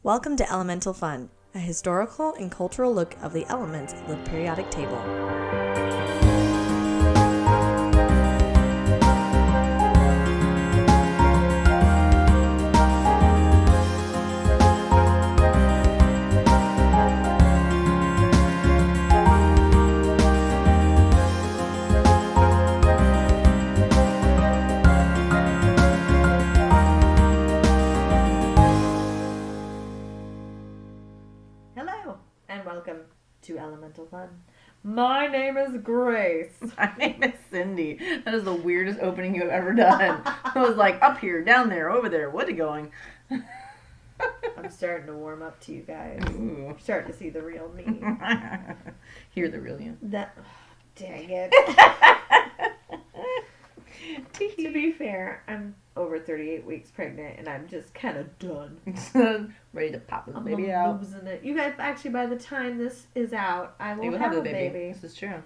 Welcome to Elemental Fun, a historical and cultural look of the elements of the periodic table. To Elemental Fun. My name is Grace. My name is Cindy. That is the weirdest opening you have ever done. I was like, up here, down there, over there. What are you going? I'm starting to warm up to you guys. Ooh. I'm starting to see the real me. Hear the real you. That, dang it. To be fair, I'm over 38 weeks pregnant, and I'm just kind of done. Ready to pop this baby out. Losing it. You guys, actually, by the time this is out, I will have a baby. This is true.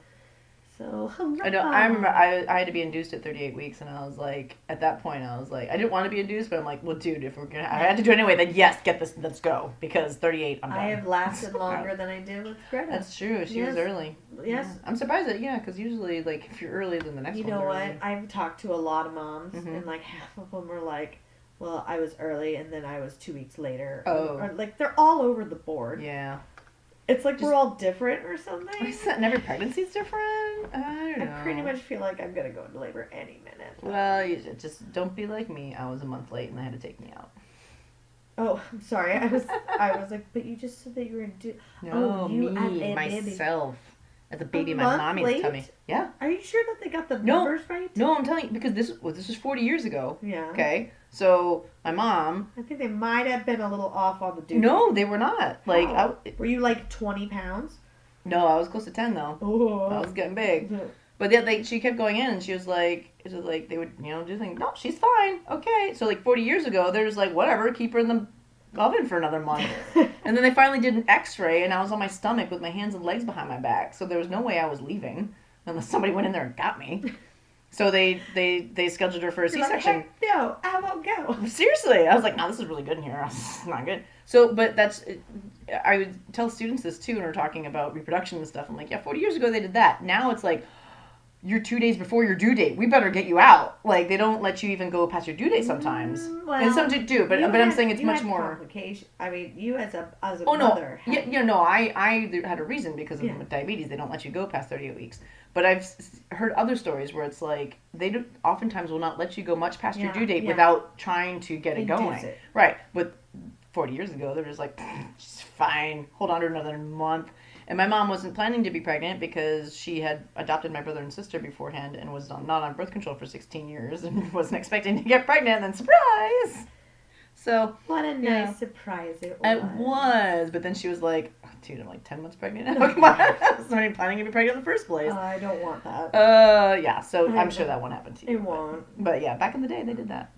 So, I know. I remember I had to be induced at 38 weeks, and I was like, at that point, I was like, I didn't want to be induced, but I'm like, well, dude, if we're gonna, I had to do it anyway. Then yes, get this, let's go, because 38, I'm done. I have lasted longer than I did with Greta. That's true. She was early. Yes. Yeah. I'm surprised that because usually, like, if you're early, then the next one. You know what? I've talked to a lot of moms, and like half of them are like, well, I was early, and then I was 2 weeks later. Oh. Or, like, they're all over the board. Yeah. It's like we're all different or something. And every pregnancy's different? I don't know. I pretty much feel like I'm going to go into labor any minute. Well, you just don't be like me. I was a month late and they had to take me out. Oh, I'm sorry. I was like, but you just said that you were induced. No, myself. As a baby, my mommy's tummy. Yeah. Are you sure that they got the numbers right? No, I'm telling you, because this was 40 years ago. Yeah. Okay? So, my mom... I think they might have been a little off on the duty. No, they were not. Like, were you like 20 pounds? No, I was close to 10, though. Oh. I was getting big. But then, like, she kept going in, and she was like, they would, do things. No, she's fine. Okay. So, like, 40 years ago, they're just like, whatever, keep her in the oven for another month. And then they finally did an x-ray, and I was on my stomach with my hands and legs behind my back. So there was no way I was leaving unless somebody went in there and got me. So they scheduled her for a C-section. Like, hey, no, I won't go. Seriously. I was like, no, this is really good in here. It's not good. So, but I would tell students this too when we're talking about reproduction and stuff. I'm like, yeah, 40 years ago they did that. Now it's like, you're 2 days before your due date. We better get you out. Like, they don't let you even go past your due date sometimes. Well, and some do, but I'm saying it's much more. Complication. I mean, you as a mother. No. I had a reason because of diabetes. They don't let you go past 38 weeks. But I've heard other stories where it's like they oftentimes will not let you go much past your due date without trying to get it going. Right. But 40 years ago, they're just like, she's fine. Hold on to another month. And my mom wasn't planning to be pregnant because she had adopted my brother and sister beforehand and was not on birth control for 16 years and wasn't expecting to get pregnant. And then surprise! So what a nice surprise it was. It was, but then she was like, oh, dude, I'm like 10 months pregnant now. Come on. I was not even planning to be pregnant in the first place. I don't want that. Yeah, so I'm sure that won't happen to you. It won't. But yeah, back in the day they did that.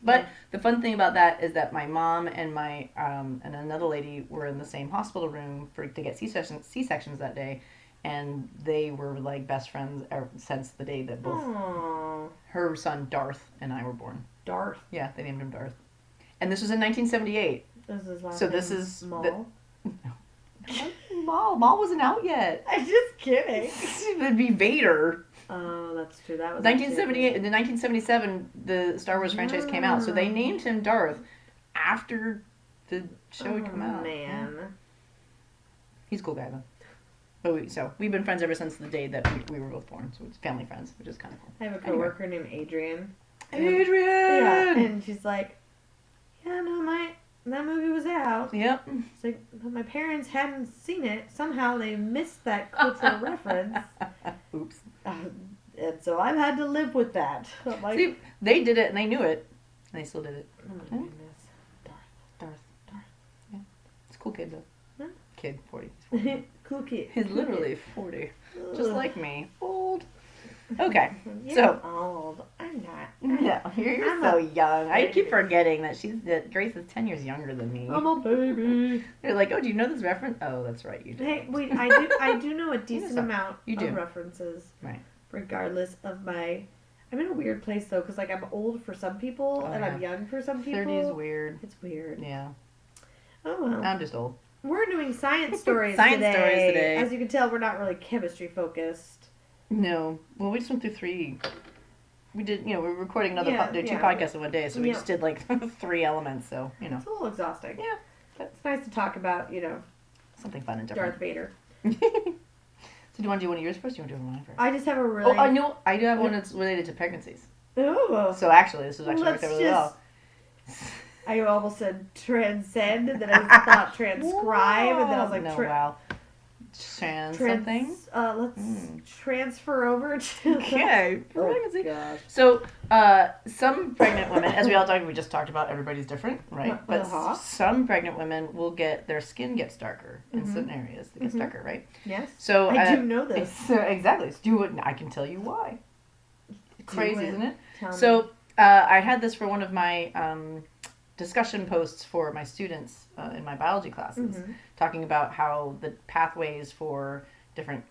But the fun thing about that is that my mom and my and another lady were in the same hospital room to get C-sections that day, and they were like best friends since the day that both her son Darth and I were born. Darth? Yeah, they named him Darth. And this was in 1978. This is Maul? Maul wasn't out yet. I'm just kidding. It'd be Vader. Oh, that's true. That was 1978. In 1977, the Star Wars franchise came out, so they named him Darth after the show had come out. Man, he's a cool guy though. So we've been friends ever since the day that we were both born. So it's family friends, which is kind of cool. I have a coworker named Adrian. Adrian. And she's like, yeah, no, that movie was out. Yep. It's like, but my parents hadn't seen it. Somehow they missed that cultural reference. Oops. And so I've had to live with that. Like, see, they did it and they knew it, and they still did it. Oh my goodness. Darth. Yeah. It's a cool kid though. Huh? Kid, 40. He's 40. Cool kid. He's cool literally kid. 40. Just like me. Old. Okay, You're old. I'm not. No, you're so young. I keep forgetting that Grace is 10 years younger than me. I'm a baby. They're like, oh, do you know this reference? Oh, that's right, you do. Hey, wait, I do know a decent amount of references. Right. Regardless of my... I'm in a weird place, though, because, like, I'm old for some people, and I'm young for some people. 30 is weird. It's weird. Yeah. Oh, well. I'm just old. We're doing science stories Science today. stories today. As you can tell, we're not really chemistry focused. No. Well, we just went through 3. We did, we were recording another 2 podcasts in one day, so we just did like 3 elements, so, It's a little exhausting. Yeah. It's nice to talk about, something fun and different. Darth Vader. So do you want to do one of yours first, or do you want to do mine first? I just have a really... Oh, I know. I do have one that's related to pregnancies. Oh. So actually, this was actually worked out really well. I almost said transcend, and then I thought transcribe, and then I was like... wow. Something? Let's transfer over to... Okay. Oh, gosh. So, some pregnant women, as we just talked about, everybody's different, right? But some pregnant women will their skin gets darker in certain areas. It gets darker, right? Yes. So I do know this. Exactly. I can tell you why. Crazy, isn't it? Tell me. I had this for one of my discussion posts for my students in my biology classes, talking about how the pathways for different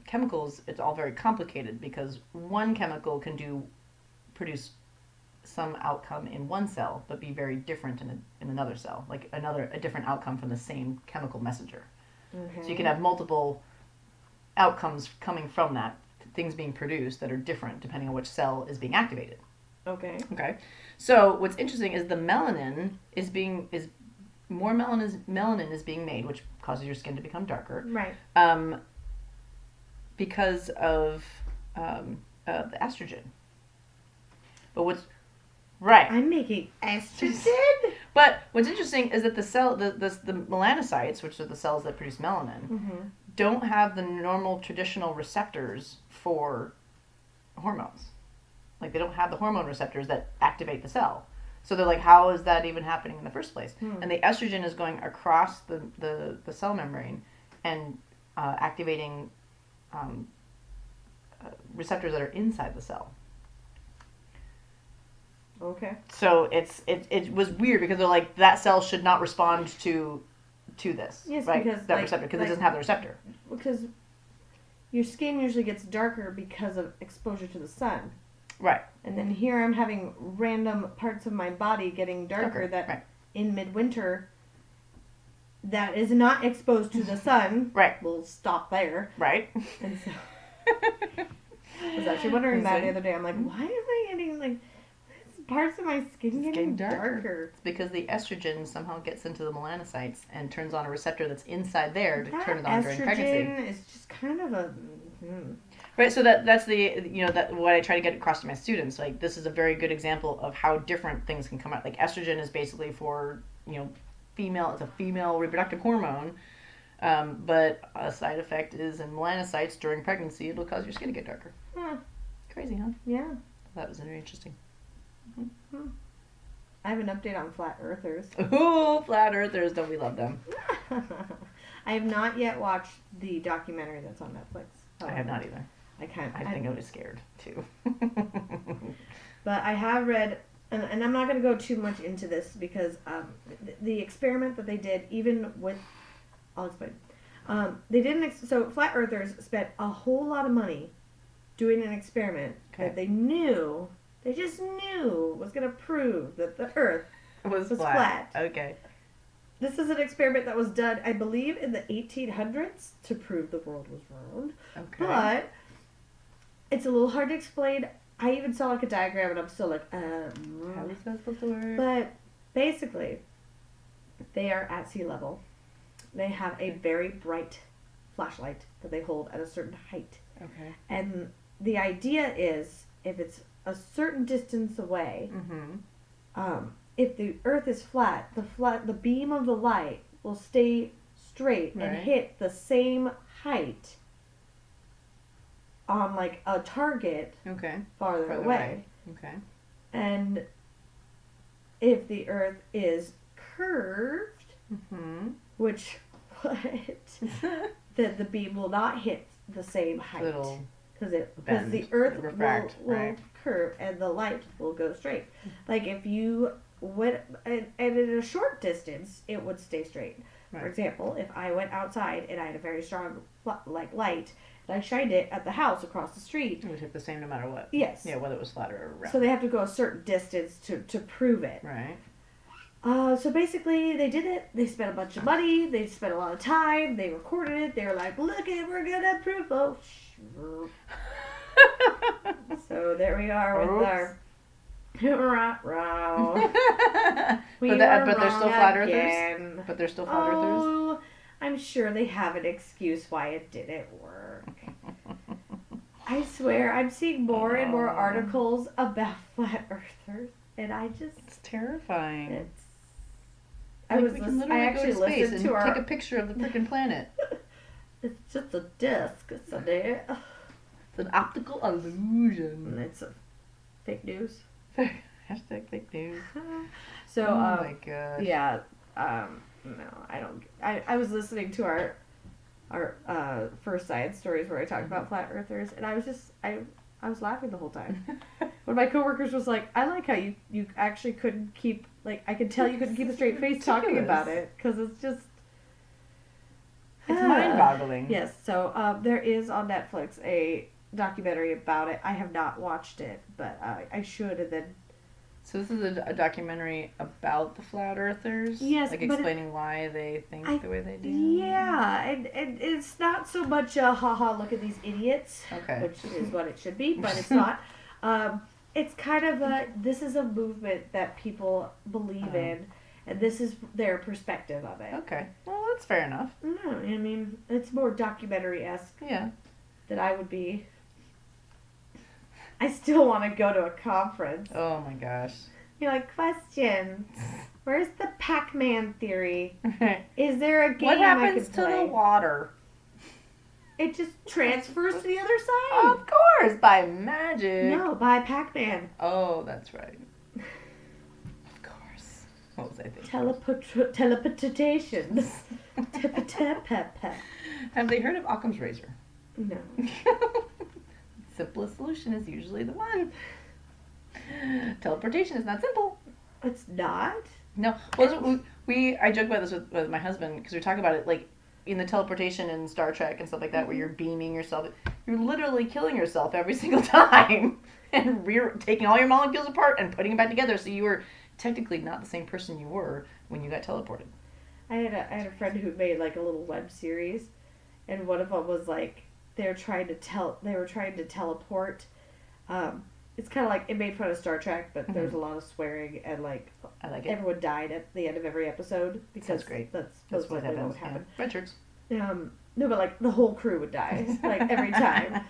chemicals, it's all very complicated because one chemical can produce some outcome in one cell, but be very different in another cell, like a different outcome from the same chemical messenger. Okay. So you can have multiple outcomes coming from that, things being produced that are different depending on which cell is being activated. Okay. Okay. So what's interesting is the melanin more melanin is being made, which causes your skin to become darker. Right. Because of the estrogen. But I'm making estrogen. But what's interesting is that the melanocytes, which are the cells that produce melanin, don't have the normal traditional receptors for hormones. Like, they don't have the hormone receptors that activate the cell. So they're like, how is that even happening in the first place? And the estrogen is going across the cell membrane and activating receptors that are inside the cell. Okay. So it was weird because they're like, that cell should not respond to this. Yes, right? because that receptor, because it doesn't have the receptor. Because your skin usually gets darker because of exposure to the sun. Right. And then here I'm having random parts of my body getting darker that in midwinter that is not exposed to the sun. Right. Will stop there. Right. And so I was actually wondering that the other day. I'm like, why am I getting parts of my skin getting darker? It's because the estrogen somehow gets into the melanocytes and turns on a receptor that's inside there to turn it on during pregnancy. Estrogen is just kind of a... Right, so that's the, that what I try to get across to my students. Like, this is a very good example of how different things can come out. Like, estrogen is basically for, it's a female reproductive hormone, but a side effect is in melanocytes during pregnancy, it'll cause your skin to get darker. Crazy, huh? Yeah. That was very interesting. I have an update on flat earthers. Ooh, flat earthers, don't we love them? I have not yet watched the documentary that's on Netflix. I have not either. I think I was scared too. But I have read, and I'm not going to go too much into this because the experiment that they did, even with, I'll explain. They didn't. So flat earthers spent a whole lot of money doing an experiment that they just knew was going to prove that the Earth was flat. Okay. This is an experiment that was done, I believe, in the 1800s to prove the world was round. Okay. But it's a little hard to explain. I even saw a diagram and I'm still like, how is that supposed to work? But basically, they are at sea level. They have a very bright flashlight that they hold at a certain height. Okay. And the idea is, if it's a certain distance away, if the Earth is flat, the beam of the light will stay straight and hit the same height on a target farther away. Okay. And if the Earth is curved, which then the beam will not hit the same height because the Earth will curve and the light will go straight. Like if you went and at a short distance, it would stay straight. Right. For example, if I went outside and I had a very strong light and I shined it at the house across the street, it would hit the same no matter what. Yes. Yeah, whether it was flat or round. So they have to go a certain distance to prove it. Right. So basically, they did it. They spent a bunch of money. They spent a lot of time. They recorded it. They were like, "Look it, we're gonna prove." Oh, so there we are with our row. But they're still flat earthers. But they're still flat earthers. Oh, I'm sure they have an excuse why it didn't work. I swear, I'm seeing more and more articles about flat earthers, and it's terrifying. I actually listened to take a picture of the freaking planet. It's just a disc, isn't it? It's an optical illusion. And it's fake news. Hashtag fake news. So, oh my gosh. Yeah. No, I don't. I was listening to our first science stories where I talked about flat earthers, and I was just I was laughing the whole time. One of my coworkers was like, "I like how you actually couldn't keep I could tell you couldn't keep a straight face talking about it because it's just." It's mind-boggling. Yes. So there is on Netflix a documentary about it. I have not watched it, but I should. And then. So this is a documentary about the flat earthers? Yes, like explaining why they think the way they do? Yeah, and it's not so much a haha, look at these idiots, okay, which is what it should be, but it's not. It's kind of this is a movement that people believe in, and this is their perspective of it. Okay, well, that's fair enough. No, I mean, it's more documentary-esque than I would be. I still want to go to a conference. Oh my gosh. You're like, question. Where's the Pac-Man theory? Is there a game what happens I could play? To the water? It just transfers to the other side. Of course, by magic. No, by Pac-Man. Oh, that's right. Of course. What was I thinking? Teleportation. Have they heard of Occam's razor? No. Simplest solution is usually the one. Teleportation is not simple. It's not? No. Well, I joke about this with my husband because we talk about it like in the teleportation in Star Trek and stuff like that where you're beaming yourself. You're literally killing yourself every single time and taking all your molecules apart and putting them back together. So you were technically not the same person you were when you got teleported. I had a friend who made like a little web series, and one of them was like they were trying to teleport. It's kind of like it made fun of Star Trek, but there's a lot of swearing and like I like it. Everyone died at the end of every episode because that's great. That's what would happen. Yeah. Red shirts. No, but like the whole crew would die like every time.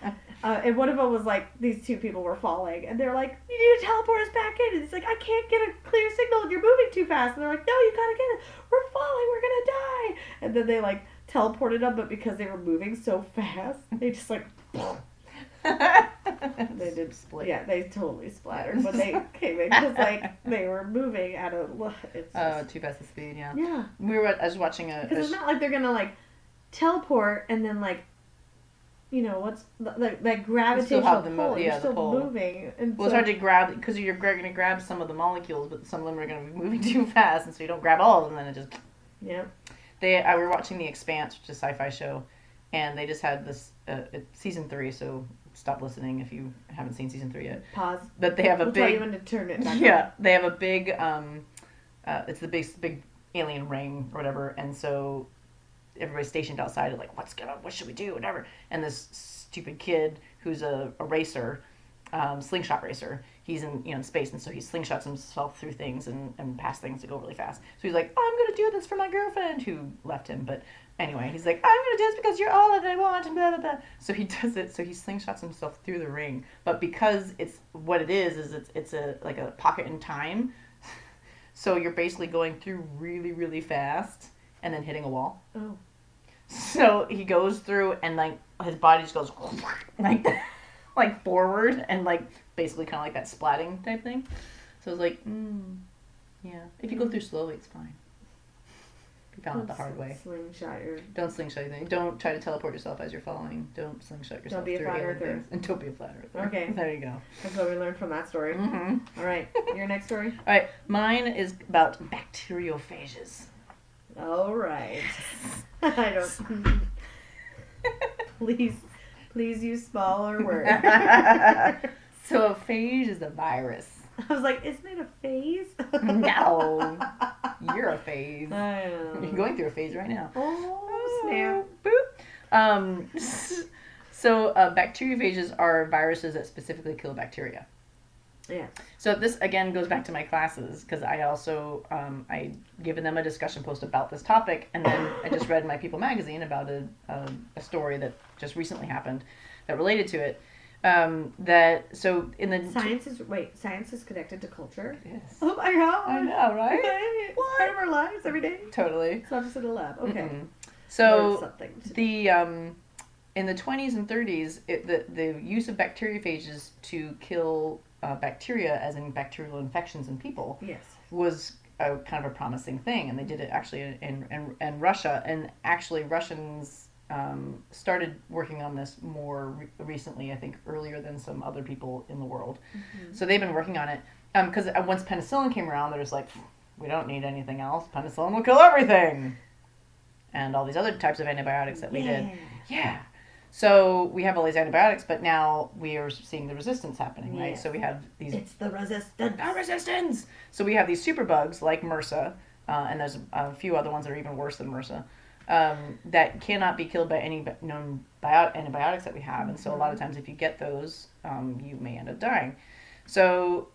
And one of them was like these two people were falling, and they're like, "You need to teleport us back in." And he's like, "I can't get a clear signal, and you're moving too fast." And they're like, "No, you gotta get it. We're falling. We're gonna die." And then they like teleported them, but because they were moving so fast, they just like. They did split. Yeah, they totally splattered when they came in because like they were moving at a. Too fast of speed. Yeah. Yeah. I was watching because it's not like they're gonna like teleport and then like. You know what's that gravitational pull? You're still moving, and well, it's hard to grab because you're going to grab some of the molecules, but some of them are going to be moving too fast, and so you don't grab all of them. Then it just I were watching The Expanse, which is a sci-fi show, and they just had this season 3. So stop listening if you haven't seen season 3 yet. Pause. But they have a we'll big. Tell you when to turn it back on. They have a big. It's the big alien ring or whatever, and so. Everybody's stationed outside like what should we do, whatever, and this stupid kid who's a racer, slingshot racer, he's in space, and so he slingshots himself through things and past things to go really fast. So he's like, I'm gonna do this for my girlfriend who left him, but anyway, he's like, I'm gonna do this because you're all that I want, and blah blah blah. So he does it, so he slingshots himself through the ring, but because it's what it is it's a like a pocket in time, so you're basically going through really really fast and then hitting a wall. Oh. So he goes through and like his body just goes like forward and like basically kind of like that splatting type thing. So it's like, yeah. If you go through slowly, it's fine. You found it the hard way. Don't slingshot anything. Don't try to teleport yourself as you're falling. Don't slingshot yourself. Don't be a flat earther. And don't be a flat earther. Okay. There you go. That's what we learned from that story. Mm-hmm. All right. Your next story? All right. Mine is about bacteriophages. All right. I don't. Please use smaller words. So a phage is a virus. I was like, isn't it a phase? No. You're a phase. I know. You're going through a phase right now. Oh, snap. Boop. So bacteriophages are viruses that specifically kill bacteria. Yeah. So this again goes back to my classes because I also I given them a discussion post about this topic, and then I just read in my People magazine about a story that just recently happened that related to it. That so in the science is connected to culture. Yes. Oh my god! I know, right? It's part of our lives every day. Totally. It's not just in a lab. Okay. Mm-mm. So something the in the 20s and 30s, the use of bacteriophages to kill bacteria, as in bacterial infections in people, yes, was a kind of a promising thing, and they did it actually in Russia, and actually Russians started working on this more recently, I think earlier than some other people in the world. Mm-hmm. So they've been working on it because once penicillin came around, they're just like, we don't need anything else. Penicillin will kill everything, and all these other types of antibiotics that we did. Yeah. So we have all these antibiotics, but now we are seeing the resistance happening, right? So we have these... It's the resistance. The resistance! So we have these superbugs like MRSA, and there's a few other ones that are even worse than MRSA, that cannot be killed by any known antibiotics that we have. And so a lot of times if you get those, you may end up dying. So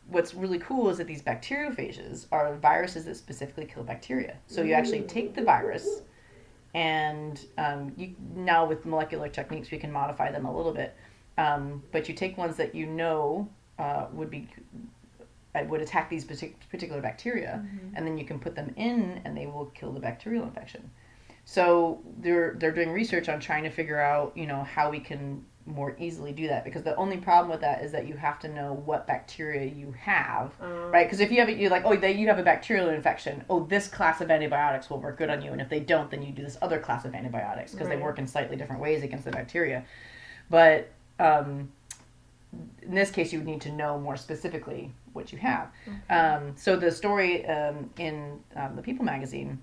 what's really cool is that these bacteriophages are viruses that specifically kill bacteria. So you actually take the virus... And now with molecular techniques, we can modify them a little bit. But you take ones that you know would attack these particular bacteria, mm-hmm. and then you can put them in, and they will kill the bacterial infection. So they're doing research on trying to figure out, how we can more easily do that, because the only problem with that is that you have to know what bacteria you have, right? Because if you have you have a bacterial infection, this class of antibiotics will work good on you, and if they don't, then you do this other class of antibiotics because they work in slightly different ways against the bacteria. But in this case, you would need to know more specifically what you have. Okay. So the story in the People magazine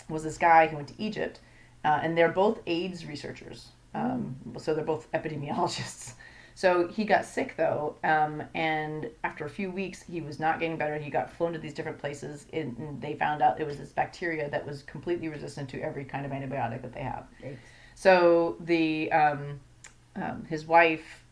was this guy who went to Egypt, and they're both AIDS researchers. So they're both epidemiologists. So he got sick though, and after a few weeks he was not getting better. He got flown to these different places, and they found out it was this bacteria that was completely resistant to every kind of antibiotic that they have. Right. So the his wife,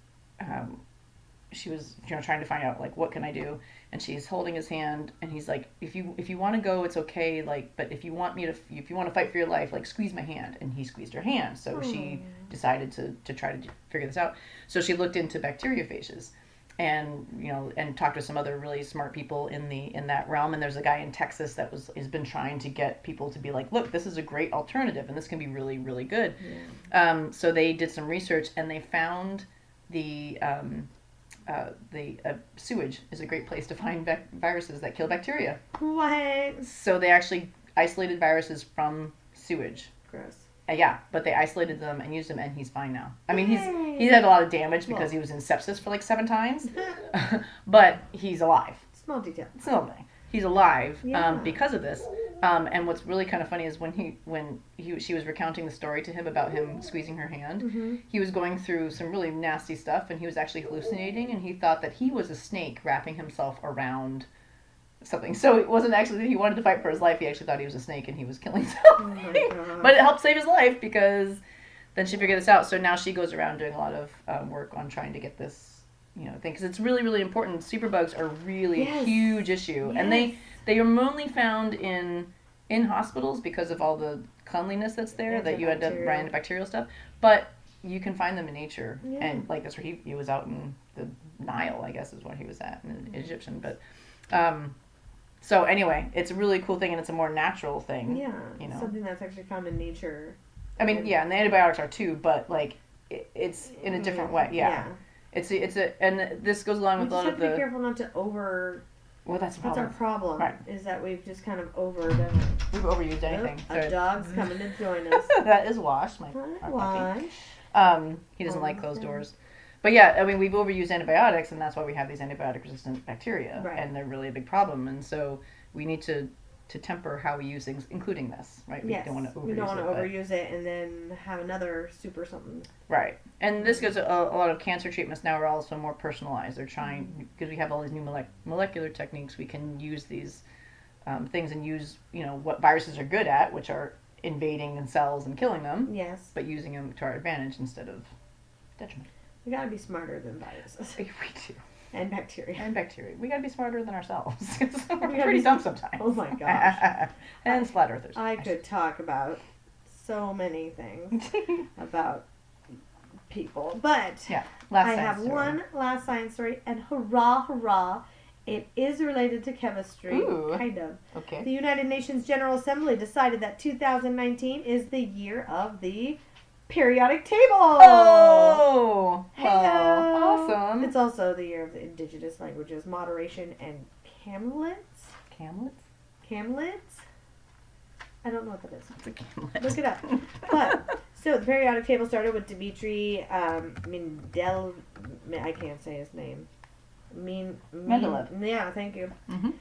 she was trying to find out what can I do, and she's holding his hand, and he's like, if you want to go, it's okay, but if you want to fight for your life, squeeze my hand. And he squeezed her hand. So she decided to try to figure this out. So she looked into bacteriophages, and talked to some other really smart people in that realm. And there's a guy in Texas that has been trying to get people to be like, look, this is a great alternative, and this can be really, really good. Yeah. So they did some research, and they found the sewage is a great place to find viruses that kill bacteria. What? So they actually isolated viruses from sewage. Gross. Yeah, but they isolated them and used them, and he's fine now. I mean, he's had a lot of damage because he was in sepsis for 7 times, but he's alive. Small detail. Small thing. He's alive because of this. And what's really kind of funny is when she was recounting the story to him about him squeezing her hand, mm-hmm. he was going through some really nasty stuff, and he was actually hallucinating, and he thought that he was a snake wrapping himself around something. So it wasn't actually that he wanted to fight for his life. He actually thought he was a snake and he was killing something. Oh but it helped save his life, because then she figured this out. So now she goes around doing a lot of work on trying to get this thing, because it's really, really important. Superbugs are really a huge issue, and they are mainly found in hospitals because of all the cleanliness that's there, that you end up running bacterial stuff. But you can find them in nature, and that's where he was out in the Nile, I guess is where he was at, in Egyptian. But so anyway, it's a really cool thing, and it's a more natural thing. Yeah, something that's actually found in nature. I mean, and the antibiotics are too, but it's in a different way. Yeah. It's and this goes along with a lot of the... We just have to be careful not to over... Well, that's a problem. That's our problem, right? Is that we've just kind of overdone it. We've overused anything. A dog's coming to join us. That is Wash, our puppy. He doesn't like closed doors. But yeah, I mean, we've overused antibiotics, and that's why we have these antibiotic-resistant bacteria, and they're really a big problem. And so we need to temper how we use things, including this, right? We don't want to overuse it and then have another super something. Right. And this goes a lot of cancer treatments now are also more personalized. They're trying, because we have all these new molecular techniques, we can use these things and use, what viruses are good at, which are invading and cells and killing them. Yes. But using them to our advantage instead of detriment. We gotta be smarter than viruses. We do. And bacteria. We gotta be smarter than ourselves. We're pretty dumb sometimes. Oh my gosh. And flat earthers. I could talk about so many things about people. But yeah, I have one last science story, and hurrah, it is related to chemistry. Ooh. Kind of. Okay. The United Nations General Assembly decided that 2019 is the year of the periodic table. Oh! Hello. Awesome. It's also the year of the indigenous languages, moderation, and camlets. Camlets? I don't know what that is. It's a camlet. Look it up. But, so the periodic table started with Dmitry Mendel. I can't say his name. Mendeleev. Yeah, thank you. Mm-hmm.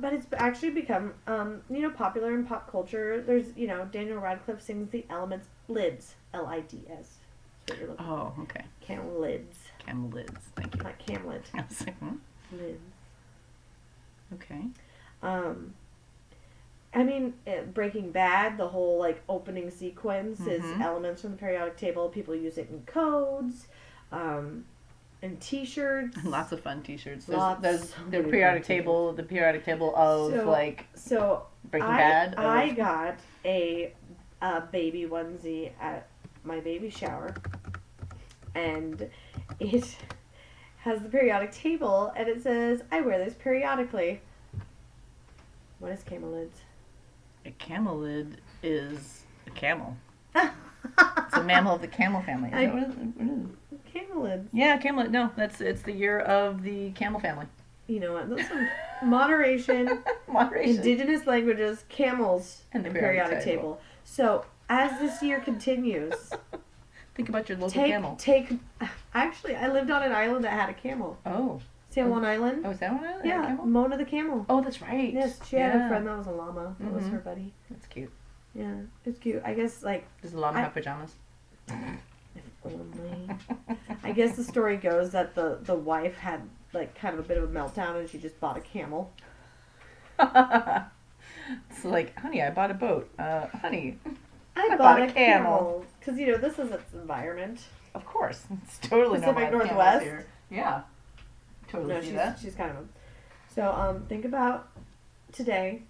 But it's actually become, popular in pop culture. There's, Daniel Radcliffe sings the elements lids. Lids. That's what you're looking for. Oh, okay. Camelids. Camelids. Thank you. Not camlet. I was like, Lids. Okay. Breaking Bad, the whole, opening sequence is elements from the periodic table. People use it in codes, and T-shirts. Lots of fun T-shirts. There's the periodic table of Breaking Bad. I got a baby onesie at my baby shower, and it has the periodic table, and it says, I wear this periodically. What is camelids? A camelid is a camel. It's a mammal of the camel family. Is that what it is? Camelids. Yeah, camelid. No, it's the year of the camel family. You know what? That's some moderation. Indigenous languages, camels, and periodic table. So, as this year continues, think about your local camel. Actually, I lived on an island that had a camel. Oh. San Juan Island. Oh, is that one island? Yeah, Camel? Mona the camel. Oh, that's right. Yes, she had a friend that was a llama. That was her buddy. That's cute. Yeah, it's cute. I guess, Does the llama have pajamas? If only. I guess the story goes that the wife had, kind of a bit of a meltdown and she just bought a camel. It's like, honey, I bought a boat. Honey, I bought a camel. Because, this is its environment. Of course. It's totally Pacific Northwest. Here. Yeah. Totally see that. She's kind of. So, think about today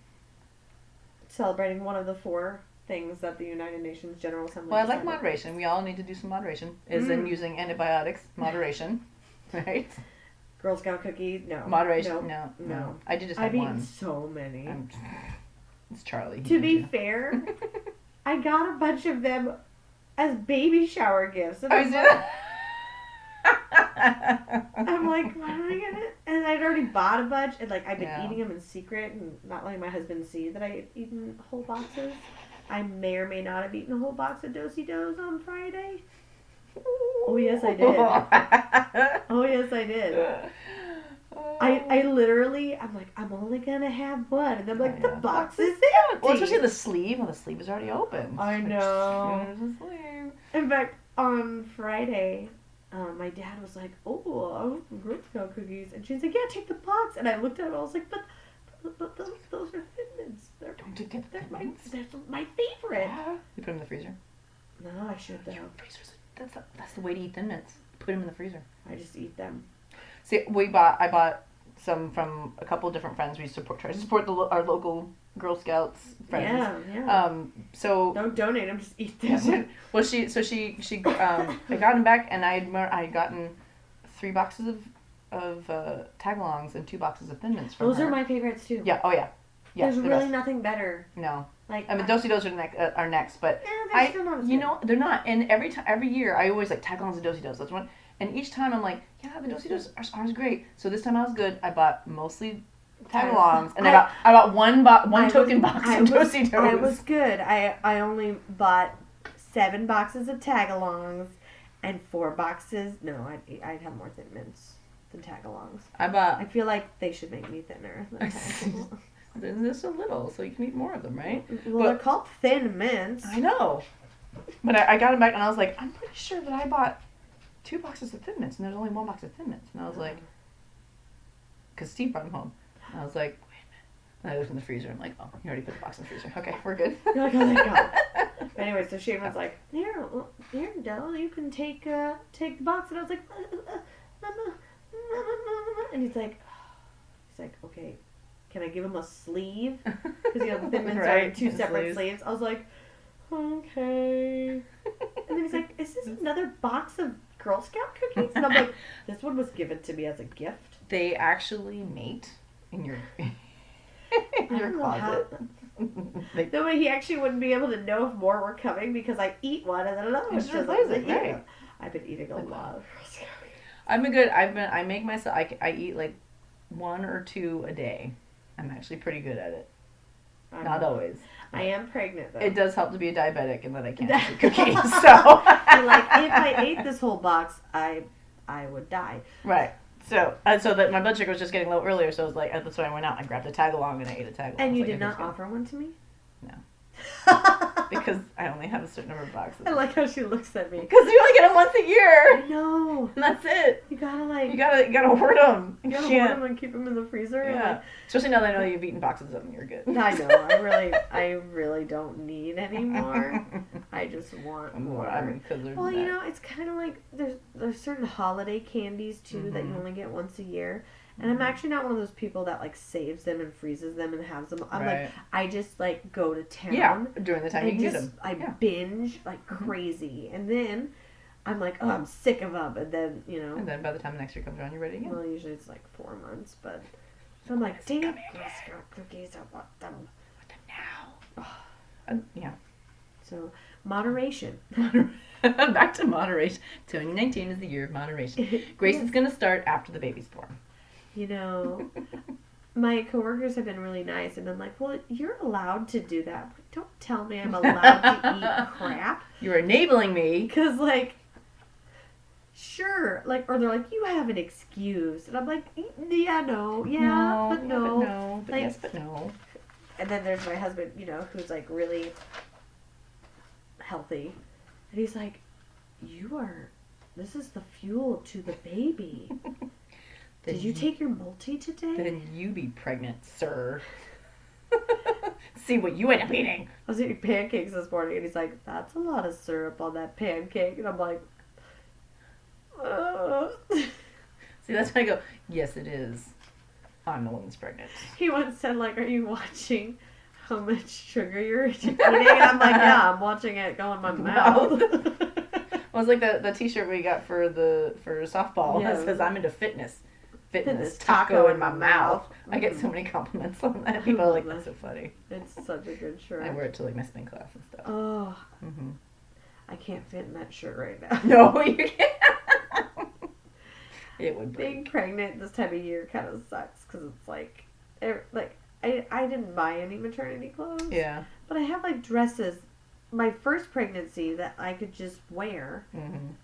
celebrating one of the 4 things that the United Nations General Assembly Well, I like decided. Moderation. We all need to do some moderation. Is in using antibiotics. Moderation. Right? Girl Scout cookies? No. Moderation? No. I did just have one. I've eaten so many. It's Charlie. To be fair, I got a bunch of them as baby shower gifts. And I'm like, what am I gonna? And I'd already bought a bunch, and I've been eating them in secret and not letting my husband see that I had eaten whole boxes. I may or may not have eaten a whole box of Do-si-dos on Friday. Oh yes, I did. Oh yes, I did. I literally, I'm like, I'm only gonna have one, and I'm like, the box is empty. Well, especially the sleeve. Well, the sleeve is already open. I know. There's a sleeve. In fact, on Friday, my dad was like, oh, I want some Girl Scout cookies. And she's like, yeah, take the box. And I looked at it, I was like, but those are Thin Mints. They're my favorite. Yeah. You put them in the freezer? No, I should though. That's the way to eat Thin Mints. Put them in the freezer. I just eat them. See, I bought some from a couple of different friends. We try to support our local Girl Scouts friends. Yeah. So don't donate them, just eat them. Well, she I got them back, and I had gotten 3 boxes of tagalongs and 2 boxes of Thin Mints from Those her. are my favorites too. Yeah. Oh yeah. Yeah. There's really nothing better. No. Do-si-dos are next, but they're still not as good. They're not. And every year I always tagalongs and do-si-dos. That's one. And each time I'm like, yeah, the do-si-dos are great. So this time I was good. I bought mostly tagalongs, and I bought one token box of do-si-dos. I was good. I only bought 7 boxes of tagalongs and 4 boxes. No, I'd have more Thin Mints than tagalongs. I feel like they should make me thinner than tagalongs. Then just a little, so you can eat more of them, right? Well, they're called Thin Mints. I know. But I got them back, and I was like, I'm pretty sure that I bought 2 boxes of Thin Mints, and there's only 1 box of Thin Mints. And I was like, because Steve brought them home. And I was like, wait a minute. And I looked in the freezer. I'm like, oh, you already put the box in the freezer. Okay, we're good. You're like, oh, thank God. Anyway, so Shane was like, here, Dell, you can take the box. And I was like, Mama. And he's like, okay, can I give him a sleeve? Because, you know, the Thin Mints are 2 separate sleeves. I was like, okay. And then he's like, is this another box of Girl Scout cookies? And I'm like, this one was given to me as a gift. They actually mate in your closet. That way he actually wouldn't be able to know if more were coming because I eat one and then another one shows up. Right. I've been eating a lot of Girl Scout cookies. I make myself, I eat like 1 or 2 a day. I'm actually pretty good at it. Not always. I am pregnant though. It does help to be a diabetic and that I can't eat cookies. So like if I ate this whole box, I would die. Right. So that my blood sugar was just getting low earlier, so I was like, that's why I went out and I grabbed a tag along and I ate a tag along. And you did not offer one to me? No. Because I only have a certain number of boxes. I like how she looks at me. Because you only get them once a year. I know. And that's it. You gotta hoard them. You gotta hoard them and keep them in the freezer. Yeah. Especially now that I know you've eaten boxes of them, you're good. I know. I really don't need any more. I just want more. I mean, well, you know, it's kind of like there's certain holiday candies too that you only get once a year. And I'm actually not one of those people that like saves them and freezes them and has them. I'm like, I just like go to town. Yeah, during the time you get them. I binge like crazy. And then I'm like, oh, I'm sick of them. And then, you know. And then by the time the next year comes around, you're ready again. Well, usually it's like 4 months. But so I'm like, dang it, Girl Scout cookies, I want them. I want them now. Yeah. So, moderation. Back to moderation. 2019 is the year of moderation. Grace is going to start after the baby's born. You know, my coworkers have been really nice and been like, well, you're allowed to do that. But don't tell me I'm allowed to eat crap. You're enabling me. Because, like, sure. Like, or they're like, you have an excuse. And I'm like, yeah, no. Yeah, but no. But no. But like, yes, but no. And then there's my husband, you know, who's, like, really healthy. And he's like, this is the fuel to the baby. Did you take your multi today? Then you be pregnant, sir. See what you end up eating. I was eating pancakes this morning, and he's like, that's a lot of syrup on that pancake. And I'm like, See, that's when I go, yes, it is. I'm the one that's pregnant. He once said, like, are you watching how much sugar you're eating? And I'm like, yeah, I'm watching it go in my mouth. Well, it's like the t-shirt we got for softball that says, I'm into fitness taco in my mouth. I get so many compliments on that. People are like, that's so funny. It's such a good shirt. I wear it to like my spin class and stuff. Oh. Mm-hmm. I can't fit in that shirt right now. No, you can't. It would break. Being pregnant this time of year kind of sucks because it's like I didn't buy any maternity clothes. Yeah. But I have like dresses. My first pregnancy that I could just wear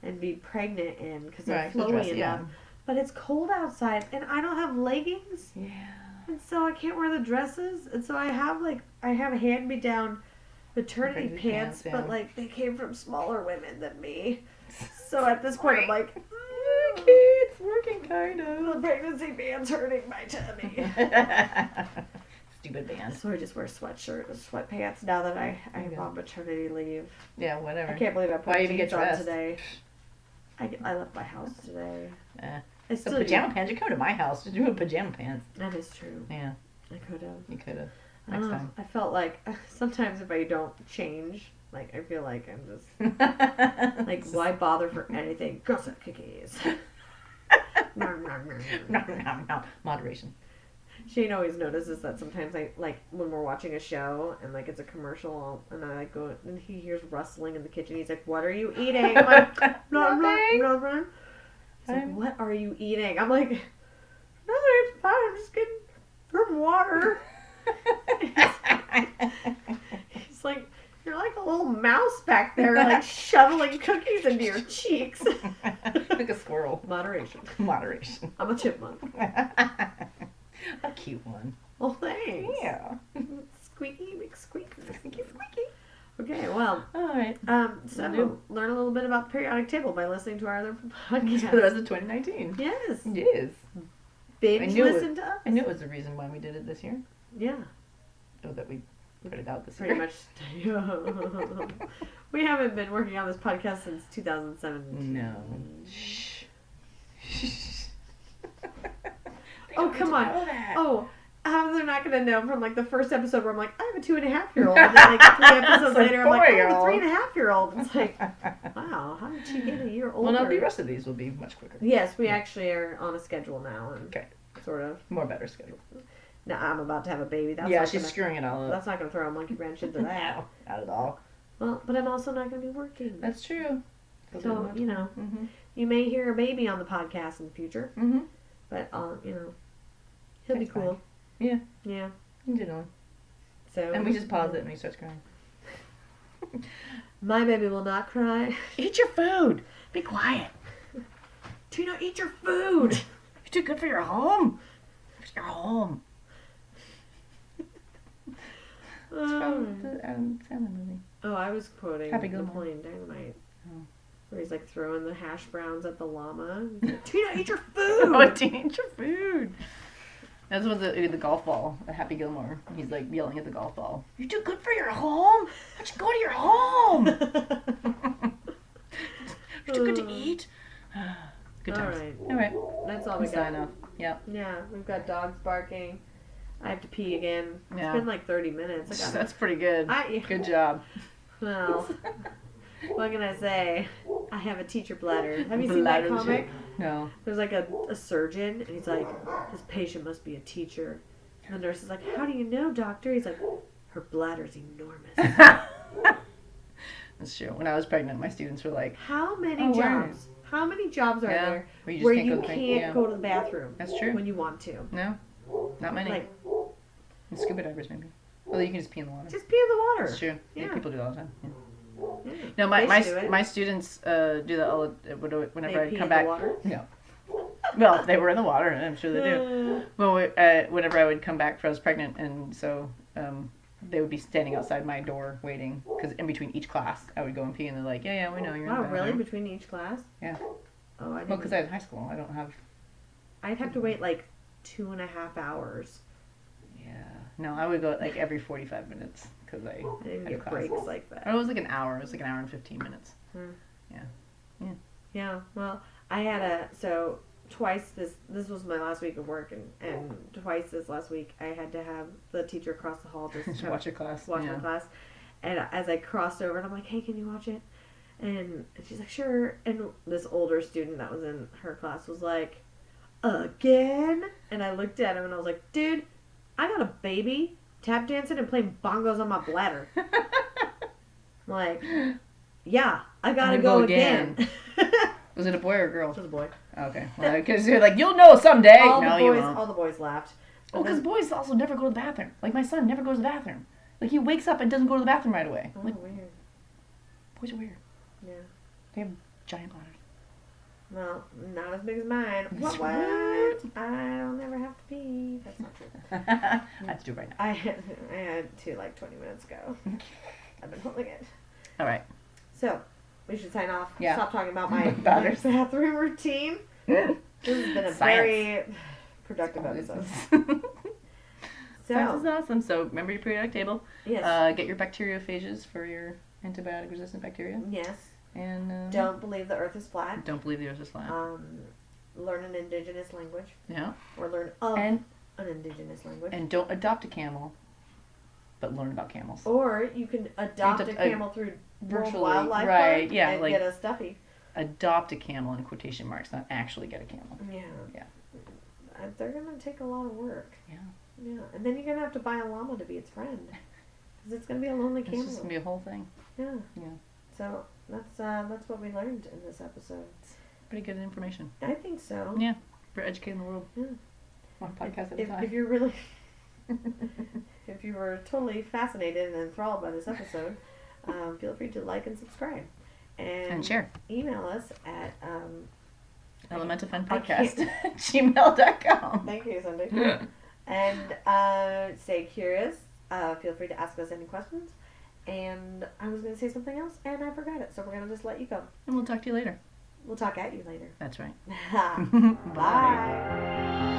and be pregnant in because they're flowy enough. Yeah. But it's cold outside, and I don't have leggings. Yeah. And so I can't wear the dresses, and so I have hand-me-down maternity pants, but like they came from smaller women than me. So at this point, I'm like, okay, it's working kind of. The pregnancy band's hurting my tummy. Stupid band. So I just wear sweatpants now that I'm on maternity leave. Yeah, whatever. I can't believe I put jeans on today. I left my house today. So pajama pants. You come to my house to do pajama pants. That is true. Yeah. I could have. You could have. Next time. I felt like sometimes if I don't change, like I feel like I'm just like why bother for anything? Girl Scout cookies. No. Moderation. Shane always notices that sometimes I like when we're watching a show and like it's a commercial and I like go and he hears rustling in the kitchen. He's like, "What are you eating?" I'm like, "Nothing." He's like, "What are you eating?" I'm like, "Nothing. It's fine. I'm just getting from water." He's like, "You're like a little mouse back there, like shoveling cookies into your cheeks." Like a squirrel. Moderation. I'm a chipmunk. A cute one. Well, thanks. Yeah. Squeaky McSqueaky. Squeaky. Okay, well. All right. So learn a little bit about the periodic table by listening to our other podcasts. For the rest of 2019. Yes. It is. Binge listen to us. I knew it was the reason why we did it this year. Yeah. Oh, that we put it out this Pretty year. much. We haven't been working on this podcast since 2007. No. Shh. Oh, come on. Oh, how they're not going to know from like the first episode where I'm like, I have a 2.5-year-old. And then like 3 episodes later, I'm like, I have a 3.5-year-old. It's like, wow, how did she get a year older? Well, no, the rest of these will be much quicker. Yes, we actually are on a schedule now. And okay. Sort of. More better schedule. Now I'm about to have a baby. That's she's screwing it all up. That's not going to throw a monkey wrench into that. No, not at all. Well, but I'm also not going to be working. That's true. So, you know, you may hear a baby on the podcast in the future. Mm-hmm. But, you know, he'll be cool. Fine. Yeah. Yeah. You know. So. And we just pause it and he starts crying. My baby will not cry. Eat your food. Be quiet. Tina, eat your food. You're too good for your home. It's your home. It's from the Adam Sandler movie. Oh, I was quoting Happy Gilmore. Napoleon Dynamite. Oh. Where he's like throwing the hash browns at the llama. He's like, Tina, eat your food. Oh, Tina, eat your food. That's what the golf ball, Happy Gilmore. He's like yelling at the golf ball. You're too good for your home. Why don't you go to your home? You're too good to eat. Good times. All right. That's all we got. Sign off. Yep. Yeah, we've got dogs barking. I have to pee again. Yeah. It's been like 30 minutes. That's pretty good. Good job. Well, what can I say? I have a teacher bladder. Have you seen that comic? No. There's like a surgeon, and he's like, this patient must be a teacher. And the nurse is like, how do you know, doctor? He's like, her bladder's enormous. That's true. When I was pregnant, my students were like, how many jobs? How many jobs are there where you can't go to the bathroom? That's true. When you want to. No. Not many. Like, and scuba divers, maybe. Although you can just pee in the water. Just pee in the water. That's true. Yeah. People do that all the time. Yeah. Yeah. No, my students do that all whenever I come back. Water? No. Well, they were in the water, and I'm sure they do. Well, whenever I would come back, I was pregnant, and so they would be standing outside my door waiting, because in between each class, I would go and pee, and they're like, yeah, we know you're in the bathroom. Really? Between each class? Yeah. Oh, I didn't. Well, because I had high school, I don't have. I'd have to wait like 2.5 hours. Yeah. No, I would go like every 45 minutes because I didn't had get classes. breaks like that. Or it was like an hour. It was like an hour and 15 minutes. Yeah. Yeah. Well, I had twice this was my last week of work, and twice this last week I had to have the teacher across the hall just watch your class. Watch my class. And as I crossed over, and I'm like, hey, can you watch it? And she's like, sure. And this older student that was in her class was like, again? And I looked at him and I was like, dude, I got a baby tap dancing and playing bongos on my bladder. I'm like, yeah, I gotta go again. Was it a boy or a girl? It was a boy. Okay. Because you're like, you'll know someday. You won't. All the boys laughed. Oh, because boys also never go to the bathroom. Like, my son never goes to the bathroom. Like, he wakes up and doesn't go to the bathroom right away. Oh, like, weird. Boys are weird. Yeah. They have giant bladders. Well, not as big as mine. What? I don't never have to pee. That's not true. I have to do it right now. I had to like 20 minutes ago. I've been holding it. All right. So, we should sign off. Yeah. Stop talking about my bathroom routine. This has been a very productive episode. Science is awesome. So, remember your periodic table. Yes. Get your bacteriophages for your antibiotic-resistant bacteria. Yes. And don't believe the earth is flat. Don't believe the earth is flat. Learn an indigenous language. Yeah. Or learn an indigenous language. And don't adopt a camel, but learn about camels. Or you can adopt a camel through virtually wildlife right, yeah, and like get a stuffy. Adopt a camel in quotation marks, not actually get a camel. Yeah. Yeah. They're gonna take a lot of work. Yeah. Yeah, and then you're gonna have to buy a llama to be its friend, because it's gonna be a lonely camel. It's just gonna be a whole thing. Yeah. Yeah. So that's what we learned in this episode. Pretty good information. I think so. Yeah. For educating the world. Yeah. One podcast at a time. If you're really, if you were totally fascinated and enthralled by this episode, feel free to like and subscribe, and share. Email us at elementalfunpodcast@gmail.com. Thank you, Sunday. And stay curious. Feel free to ask us any questions. And I was going to say something else, and I forgot it. So we're going to just let you go. And we'll talk to you later. We'll talk at you later. That's right. Bye.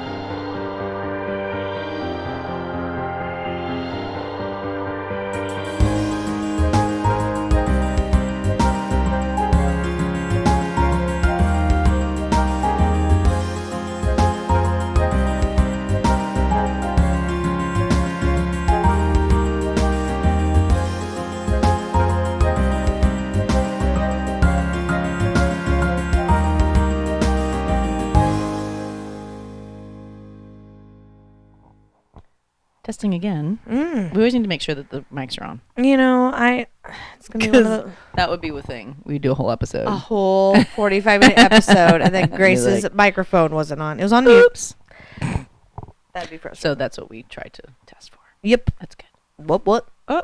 Testing again. We always need to make sure that the mics are on. You know, it's gonna be one of the, that would be a thing. We do a whole episode. a whole 45-minute episode, and then Grace's microphone wasn't on. It was on mute. Oops. That'd be frustrating. So that's what we tried to test for. Yep. That's good. What? Oh.